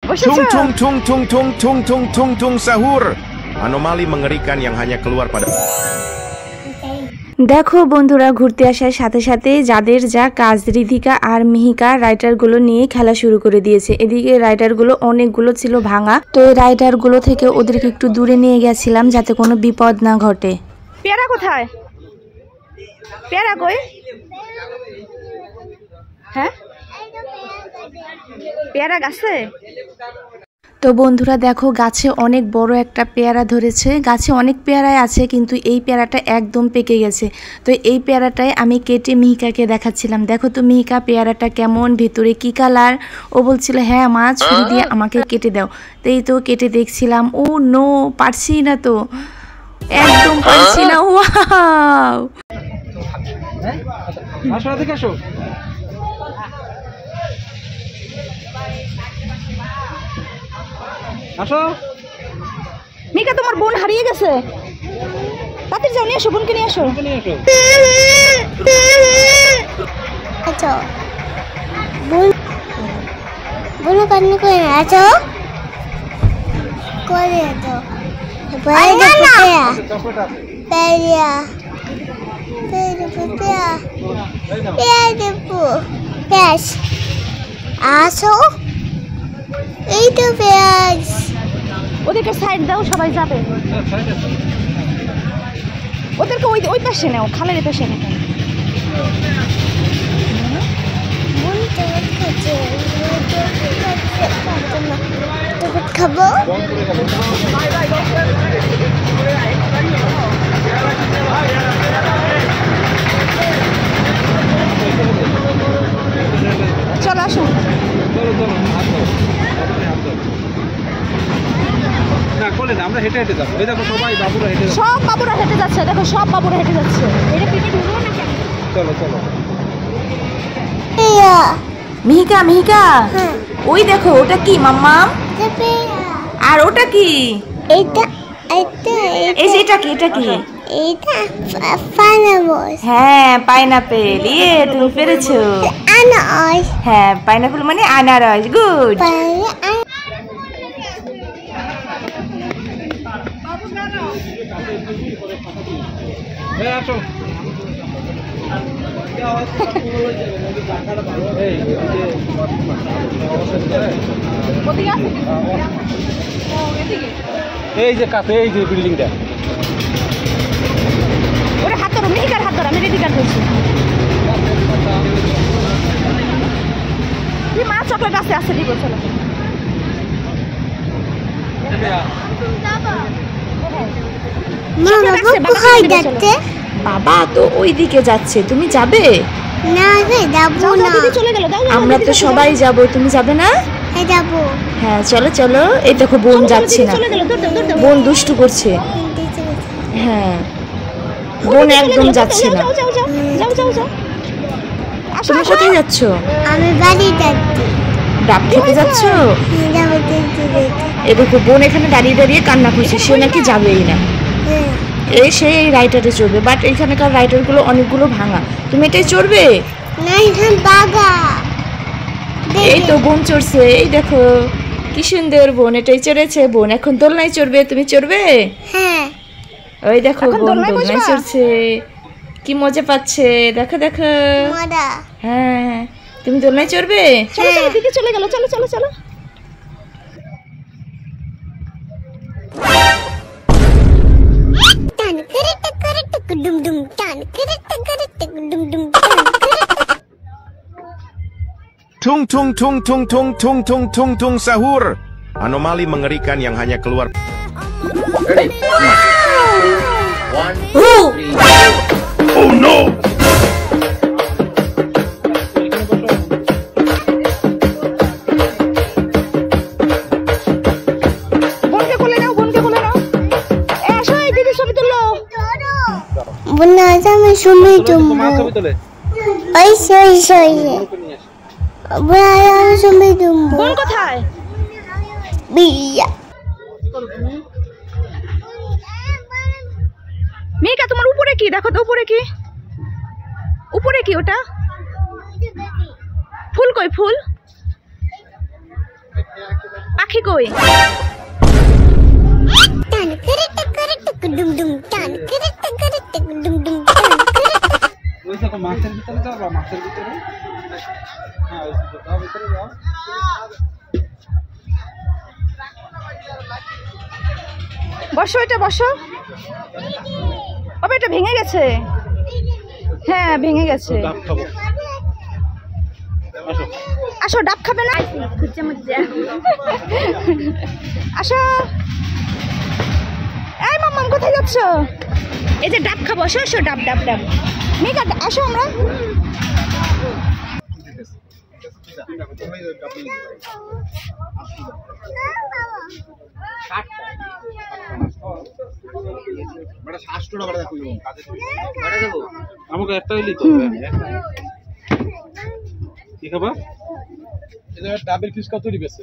Tung tung tung tung tung tung tung tung tung sahur. Anomali mengerikan yang hanya keluar pada দেখো বন্ধুরা, ঘুরতে আসার সাথে সাথে যাদের যা কাজ, রিধিকা আর মিহিকা রাইডারগুলো নিয়ে খেলা শুরু করে দিয়েছে। এদিকে রাইডারগুলো অনেকগুলো ছিল ভাঙা, তো এই রাইডারগুলো থেকে ওদেরকে একটু দূরে নিয়ে গেছিলাম যাতে কোনো বিপদ না ঘটে। পেয়ারা কোথায়? পেয়ারা কই? হ্যাঁ, পেয়ারা গাছে। তো বন্ধুরা দেখো, গাছে অনেক বড় একটা পেয়ারা ধরেছে। গাছে অনেক পেয়ারাই আছে, কিন্তু এই পেয়ারাটা একদম পেকে গেছে। তো এই পেয়ারাটাই আমি কেটে মিহিকাকে দেখাচ্ছিলাম। দেখো তো মিহিকা, পেয়ারাটা কেমন, ভেতরে কি কালার। ও বলছিল হ্যাঁ মা, ছুরি দিয়ে আমাকে কেটে দাও। তো এই তো কেটে দেখছিলাম, ও নো, পারছি না, তো একদম পারছি না। ওয়াও, আসো। মিকা, তোমার বোন হারিয়ে গেছে। তাড়াতাড়ি যাও, নিয়ে আসো, বোনকে নিয়ে আসো। আচ্ছা বোন, বোন কান্না করে না। আচ্ছা করে তো পেয়ারা পেয়ারা পেঁয়াজ। আসো, এই তো পেঁয়াজ। ওদেরকে সাইড দাও, সবাই যাবে। ওদেরকে ওই পাশে নাও, খালের এই পাশে নাও। খাবো। চলো আসো। আমরা হেঁটে হেঁটে যাবো। এই দেখো সবাই বাবুরা হেঁটে যাচ্ছে। সব বাবুরা হেঁটে যাচ্ছে, দেখো সব বাবুরা হেঁটে যাচ্ছে। এটা পিঠে ঢুকবো না কেন? চলো চলো। মিহিকা মিহিকা, ওই দেখো, ওটা কি মাম্মা? আর ওটা কি? এটা এটা এই যে এটা কি? এটা কি? এটা পাইনাপল। হ্যাঁ, পাইনাপেল। ইয়ে, তুমি পেরেছো। আনারস। হ্যাঁ, পাইনাপল মানে আনারস। গুড। আসো। এই যে কাছে, এই যে বিল্ডিংটা। ওরে হাত ধরো, মিহিকার হাত ধরো, আমি রিধিকার ধরছি। কি মা, চকলেট আছে, আছে দিব। চলো বাবা তো ওই দিকে যাচ্ছে, তুমি যাবে? না যাবো না, চলে গেল। আমরা তো সবাই যাব, তুমি যাবে না? যাবো। হ্যাঁ চলো চলো। এই দেখো বোন যাচ্ছে না, বোন দুষ্টু করছে। হ্যাঁ, বোন একদম যাচ্ছে না। তুমি কোথায় যাচ্ছ? আমি বাড়ি যাচ্ছি। ডাব খেতে যাচ্ছ? এ দেখো বোন এখানে দাঁড়িয়ে দাঁড়িয়ে কান্না করছে, সে নাকি যাবেই না। এই সে এই রাইডারে চড়বে, বাট এখানকার রাইডারগুলো অনেকগুলো ভাঙা। তুমি এটাই চড়বে? এই তো বোন চড়ছে, এই দেখো কি সুন্দর, বোন এটাই চড়েছে। বোন এখন দোলনায় চড়বে, তুমি চড়বে? হ্যাঁ। ওই দেখো বোন দোলনায় চড়ছে, কি মজা পাচ্ছে। দেখো দেখো। হ্যাঁ, তুমি দোলনায় চড়বে? চলো চলো, দিকে চলে গেল। চলো চলো চলো। tung tung tung tung tung tung tung tung tung sahur. Anomali mengerikan yang hanya keluar. Ready? 1, 2, 3. Oh no! বোনকে কোলে নাও, বোনকে কোলে নাও। এসো, এই দিদি ছবি তুলো। বোন আমি ছবি তুলবো। মা ছবি তোলে। ওই সই সই। বোন আমি ছবি তুলবো। বোন কোথায়? বিয়া। মিকা, তোমার উপরে কি? দেখো তো উপরে কি? উপরে কি ওটা? ফুল কই ফুল? পাখি কই? ওই দেখো মাছের ভিতরে যাও, মাছের ভিতরে। হ্যাঁ ওই ভিতরে যাও। বসো, এটা বসো। বাবা এটা ভেঙে গেছে। হ্যাঁ ভেঙে গেছে। ডাব খাবো। আসো আসো, ডাব খাবে না? আসো। এই মাম্মাম কোথায় যাচ্ছ? এই যে ডাব খাবো, আসো আসো, ডাব ডাব ডাব। মিকা আসো আমরা। আমাকে একটা হইলেই তো হবে। কি খাবা? ডাবের ফিস কত দিবেছে?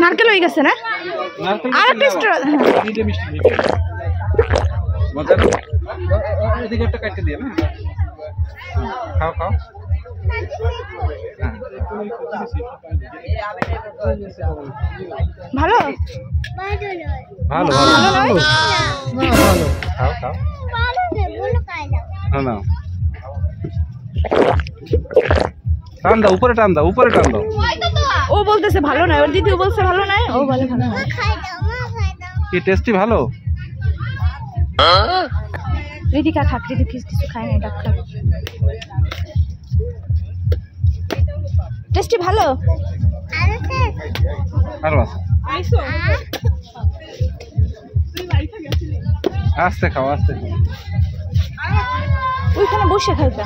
নারকেল হয়ে গেছে না? আর এদিকে একটা কাটতে দিয়ে না। খাও খাও। ভালো ভালো ভালো খাও খাও। না না টান দাও, উপরে টান দাও, উপরে টান দাও। ও বলতেছে ভালো না, ওর দিদিও বলছে ভালো নাই, ও বলে ভালো না। কি টেস্টি ভালো? রিদিকা খাক, রিদি কিছু খায় না, ডাব খাবে। টেস্টি ভালো? আরো আছে। আস্তে খাও, আস্তে খাও। ওইখানে বসে খাইতা,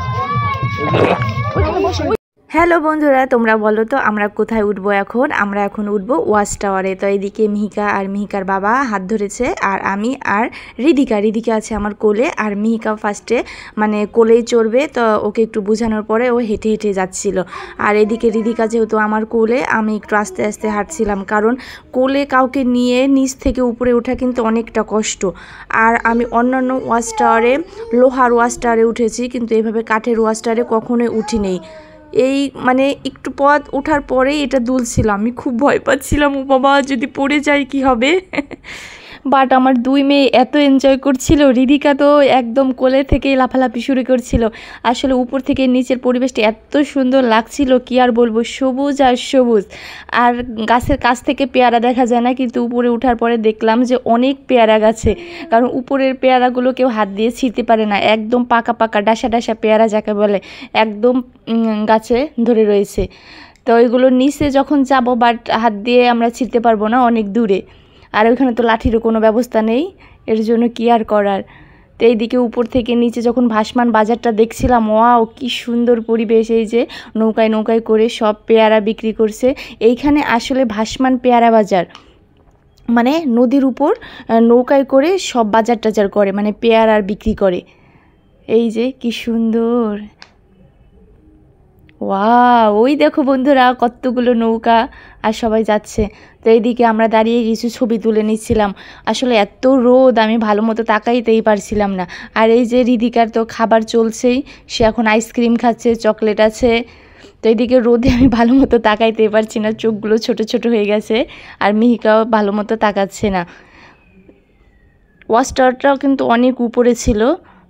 ওইখানে বসে। হ্যালো বন্ধুরা, তোমরা বলো তো আমরা কোথায় উঠবো এখন? আমরা এখন উঠবো ওয়াচ টাওয়ারে। তো এইদিকে মিহিকা আর মিহিকার বাবা হাত ধরেছে, আর আমি আর রিদিকা আছে আমার কোলে, আর মিহিকা ফার্স্টে মানে কোলেই চড়বে। তো ওকে একটু বোঝানোর পরে ও হেঁটে হেঁটে যাচ্ছিল। আর এদিকে রিদিকা যেহেতু আমার কোলে, আমি একটু আস্তে আস্তে হাঁটছিলাম, কারণ কোলে কাউকে নিয়ে নিচ থেকে উপরে ওঠা কিন্তু অনেকটা কষ্ট। আর আমি অন্যান্য ওয়াচ টাওয়ারে, লোহার ওয়াচ টাওয়ারে উঠেছি, কিন্তু এইভাবে কাঠের ওয়াচ টাওয়ারে কখনোই উঠি নেই। এই মানে একটু পথ ওঠার পরেই এটা দুলছিল, আমি খুব ভয় পাচ্ছিলাম, ও বাবা যদি পড়ে যায় কি হবে। বাট আমার দুই মেয়ে এত এনজয় করছিল, রিদিকা তো একদম কোলে থেকেই লাফালাফি শুরু করছিল। আসলে উপর থেকে নিচের পরিবেশটা এত সুন্দর লাগছিল, কি আর বলবো, সবুজ আর সবুজ। আর গাছের কাছ থেকে পেয়ারা দেখা যায় না, কিন্তু উপরে ওঠার পরে দেখলাম যে অনেক পেয়ারা গাছে, কারণ উপরের পেয়ারাগুলো কেউ হাত দিয়ে ছিঁড়তে পারে না, একদম পাকা পাকা ডাসা ডাসা পেয়ারা যাকে বলে, একদম গাছে ধরে রয়েছে। তো ওইগুলো নিচে যখন যাব, বাট হাত দিয়ে আমরা ছিঁড়তে পারবো না, অনেক দূরে। আর ওইখানে তো লাঠিরও কোনো ব্যবস্থা নেই, এর জন্য কি আর করার। তো এইদিকে উপর থেকে নিচে যখন ভাসমান বাজারটা দেখছিলাম, ওয়াও কি সুন্দর পরিবেশ। এই যে নৌকায় নৌকায় করে সব পেয়ারা বিক্রি করছে। এইখানে আসলে ভাসমান পেয়ারা বাজার, মানে নদীর উপর নৌকায় করে সব বাজার টাজার করে, মানে পেয়ারার বিক্রি করে। এই যে কি সুন্দর, ওয়াও। ওই দেখো বন্ধুরা কতগুলো নৌকা, আর সবাই যাচ্ছে। তো এইদিকে আমরা দাঁড়িয়ে কিছু ছবি তুলে নিচ্ছিলাম। আসলে এত রোদ, আমি ভালো মতো তাকাইতেই পারছিলাম না। আর এই যে রিদিকার তো খাবার চলছেই, সে এখন আইসক্রিম খাচ্ছে, চকলেট আছে। তো এইদিকে রোদে আমি ভালো মতো তাকাইতেই পারছি না, চোখগুলো ছোট ছোট হয়ে গেছে, আর মিহিকাও ভালো মতো তাকাচ্ছে না। ওয়াচ টাওয়ারটাও কিন্তু অনেক উপরে ছিল।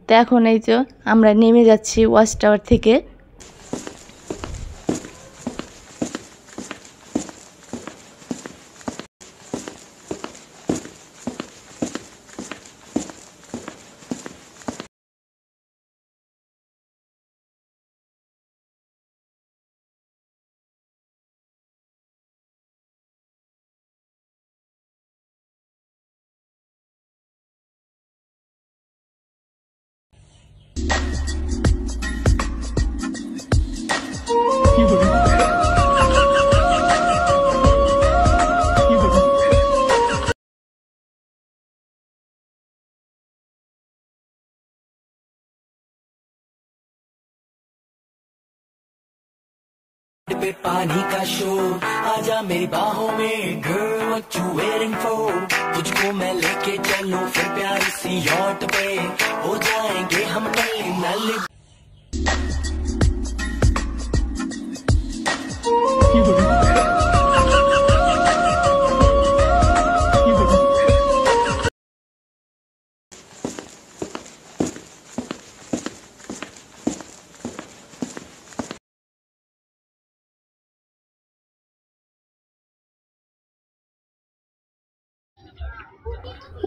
তো এখন এই তো আমরা নেমে যাচ্ছি ওয়াচ টাওয়ার থেকে। पे पानी का शोर, आजा मेरी बाहों में girl, what you waiting for? तुझको मैं लेके चलूं फिर प्यारी सी यॉट पे, हो जा गली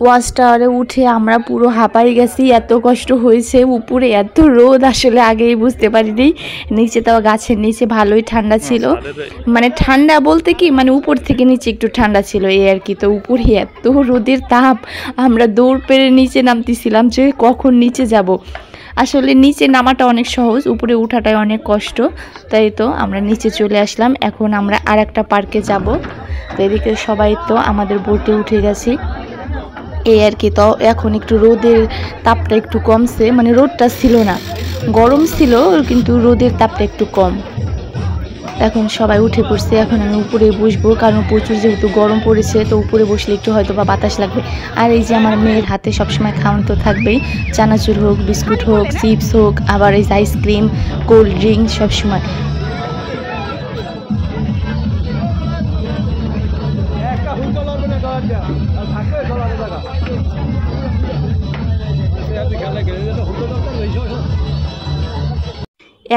ওয়াচ টাওয়ারে উঠে আমরা পুরো হাঁপাই গেছি, এত কষ্ট হয়েছে। উপরে এত রোদ, আসলে আগেই বুঝতে পারিনি। নিচে তাও গাছের নিচে ভালোই ঠান্ডা ছিল, মানে ঠান্ডা বলতে কি মানে উপর থেকে নিচে একটু ঠান্ডা ছিল এই আর কি। তো উপরে এত রোদের তাপ, আমরা দৌড় পেরে নিচে নামতেছিলাম যে কখন নিচে যাব। আসলে নিচে নামাটা অনেক সহজ, উপরে উঠাটাই অনেক কষ্ট। তাই তো আমরা নিচে চলে আসলাম। এখন আমরা আর একটা পার্কে যাব। তো এদিকে সবাই তো আমাদের বোটে উঠে গেছি এই আর কি। তো এখন একটু রোদের তাপটা একটু কমছে, মানে রোদটা ছিল না, গরম ছিল কিন্তু রোদের তাপটা একটু কম। এখন সবাই উঠে পড়ছে। এখন আমি উপরে বসবো, কারণ প্রচুর যেহেতু গরম পড়েছে, তো উপরে বসলে একটু হয়তো বা বাতাস লাগবে। আর এই যে আমার মেয়ের হাতে সবসময় খাওয়ান তো থাকবেই, চানাচুর হোক, বিস্কুট হোক, চিপস হোক, আবার এই আইসক্রিম, কোল্ড ড্রিঙ্কস সবসময়।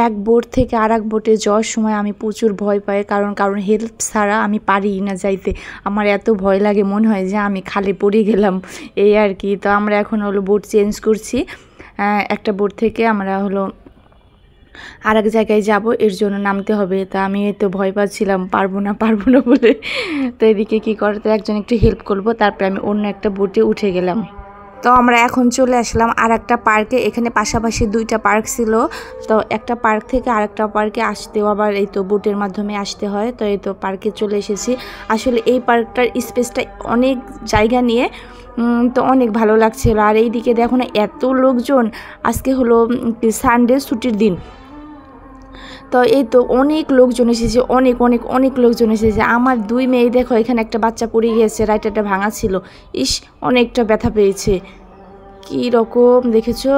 এক বোট থেকে আর এক বোটে যাওয়ার সময় আমি প্রচুর ভয় পাই, কারণ হেল্প ছাড়া আমি পারি না যাইতে। আমার এত ভয় লাগে, মনে হয় যে আমি খালি পড়ে গেলাম এই আর কি। তো আমরা এখন হলো বোট চেঞ্জ করছি, একটা বোট থেকে আমরা হলো আর এক জায়গায় যাব, এর জন্য নামতে হবে। তা আমি তো ভয় পাচ্ছিলাম, পারবো না বলে। তো এদিকে কী করতে একজন একটু হেল্প করবো, তারপরে আমি অন্য একটা বোটে উঠে গেলাম। তো আমরা এখন চলে আসলাম আর একটা পার্কে। এখানে পাশাপাশি দুইটা পার্ক ছিল, তো একটা পার্ক থেকে আরেকটা পার্কে আসতেও আবার এই তো বোটের মাধ্যমে আসতে হয়। তো এই তো পার্কে চলে এসেছি। আসলে এই পার্কটার স্পেসটা অনেক জায়গা নিয়ে, তো অনেক ভালো লাগছিল। আর এইদিকে দেখো না এত লোকজন, আজকে হলো সানডে, ছুটির দিন। তো এই তো অনেক লোকজন এসেছে, অনেক লোকজন এসেছে। আমার দুই মেয়ে দেখো, এখানে একটা বাচ্চা পড়ে গিয়েছে, রাইটারটা ভাঙা ছিল, ইস অনেকটা ব্যথা পেয়েছে। কী রকম দেখেছো,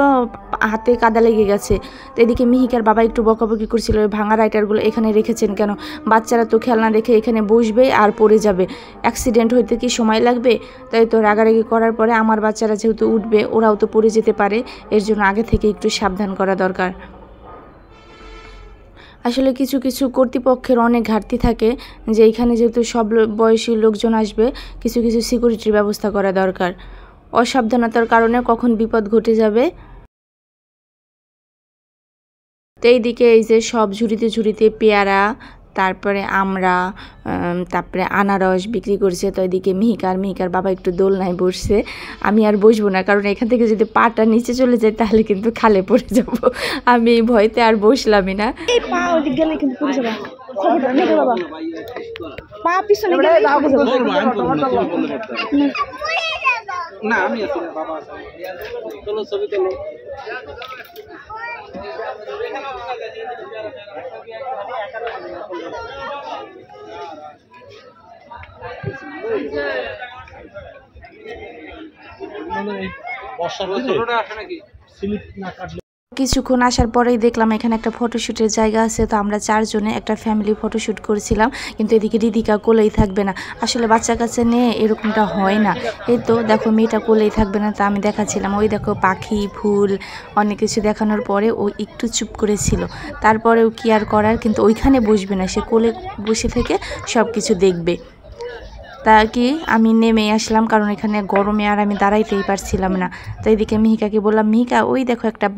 হাতে কাদা লেগে গেছে। তো এদিকে মিহিকার বাবা একটু বকাবকি করছিল, ভাঙা রাইটারগুলো এখানে রেখেছেন কেন, বাচ্চারা তো খেলনা দেখে এখানে বসবে আর পড়ে যাবে, অ্যাক্সিডেন্ট হইতে কি সময় লাগবে। তাই তো রাগারাগি করার পরে আমার বাচ্চারা যেহেতু উঠবে, ওরাও তো পড়ে যেতে পারে, এর জন্য আগে থেকে একটু সাবধান করা দরকার। আসলে কিছু কিছু কর্তৃপক্ষের অনেক ঘাটতি থাকে, যে এখানে যেহেতু সব বয়সী লোকজন আসবে, কিছু কিছু সিকিউরিটির ব্যবস্থা করা দরকার। অসাবধানতার কারণে কখন বিপদ ঘটে যাবে। তো এইদিকে এই যে সব ঝুড়িতে পেয়ারা, তারপরে আমরা, তারপরে আনারস বিক্রি করছে। তো এদিকে মিহিকার বাবা একটু দোলনায় বসছে। আমি আর বসবো না, কারণ এখান থেকে যদি পাটা নিচে চলে যায় তাহলে কিন্তু খালে পড়ে যাব। আমি এই ভয়তে আর বসলামই না। এই পা ওদিক গেলে কিন্তু পড়ে যাবে, খবরটা নেই বাবা, পা পিছনে গেলে পড়ে যাবে। না আমি আছি না, বাবা আছে। চলো ছবি তোলো। কিছুক্ষণ আসার পরেই দেখলাম এখানে একটা ফটোশ্যুটের জায়গা আছে। তো আমরা চারজনে একটা ফ্যামিলি ফটোশ্যুট করেছিলাম, কিন্তু এদিকে রিদিকা কোলেই থাকবে না। আসলে বাচ্চা কাচ্চা নিয়ে এরকমটা হয় না। এই তো দেখো মেয়েটা কোলেই থাকবে না, তা আমি দেখাচ্ছিলাম। ওই দেখো পাখি, ফুল, অনেক কিছু দেখানোর পরে ও একটু চুপ করেছিল। তারপরেও কি আর করার, কিন্তু ওইখানে বসবে না, সে কোলে বসে থেকে সব কিছু দেখবে। তা কি আমি নেমে আসলাম, কারণ এখানে গরমে আর আমি দাঁড়াইতেই পারছিলাম না। তো এদিকে মিহিকাকে বললাম, মিহিকা ওই দেখো একটা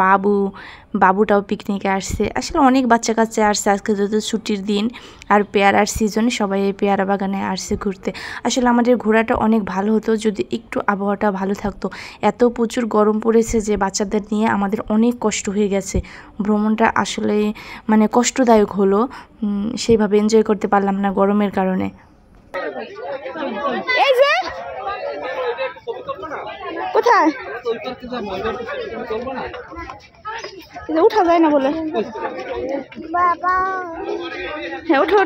বাবুটাও পিকনিকে আসছে। আসলে অনেক বাচ্চা কাচ্চা আসছে, আজকে যেহেতু ছুটির দিন আর পেয়ারার সিজন, সবাই এই পেয়ারা বাগানে আসছে ঘুরতে। আসলে আমাদের ঘোরাটা অনেক ভালো হতো যদি একটু আবহাওয়াটা ভালো থাকতো। এত প্রচুর গরম পড়েছে যে বাচ্চাদের নিয়ে আমাদের অনেক কষ্ট হয়ে গেছে। ভ্রমণটা আসলে মানে কষ্টদায়ক হলো, সেইভাবে এনজয় করতে পারলাম না গরমের কারণে। এই যে কোথায় উঠা যায় না বলে, বাবা হ্যাঁ ওঠো।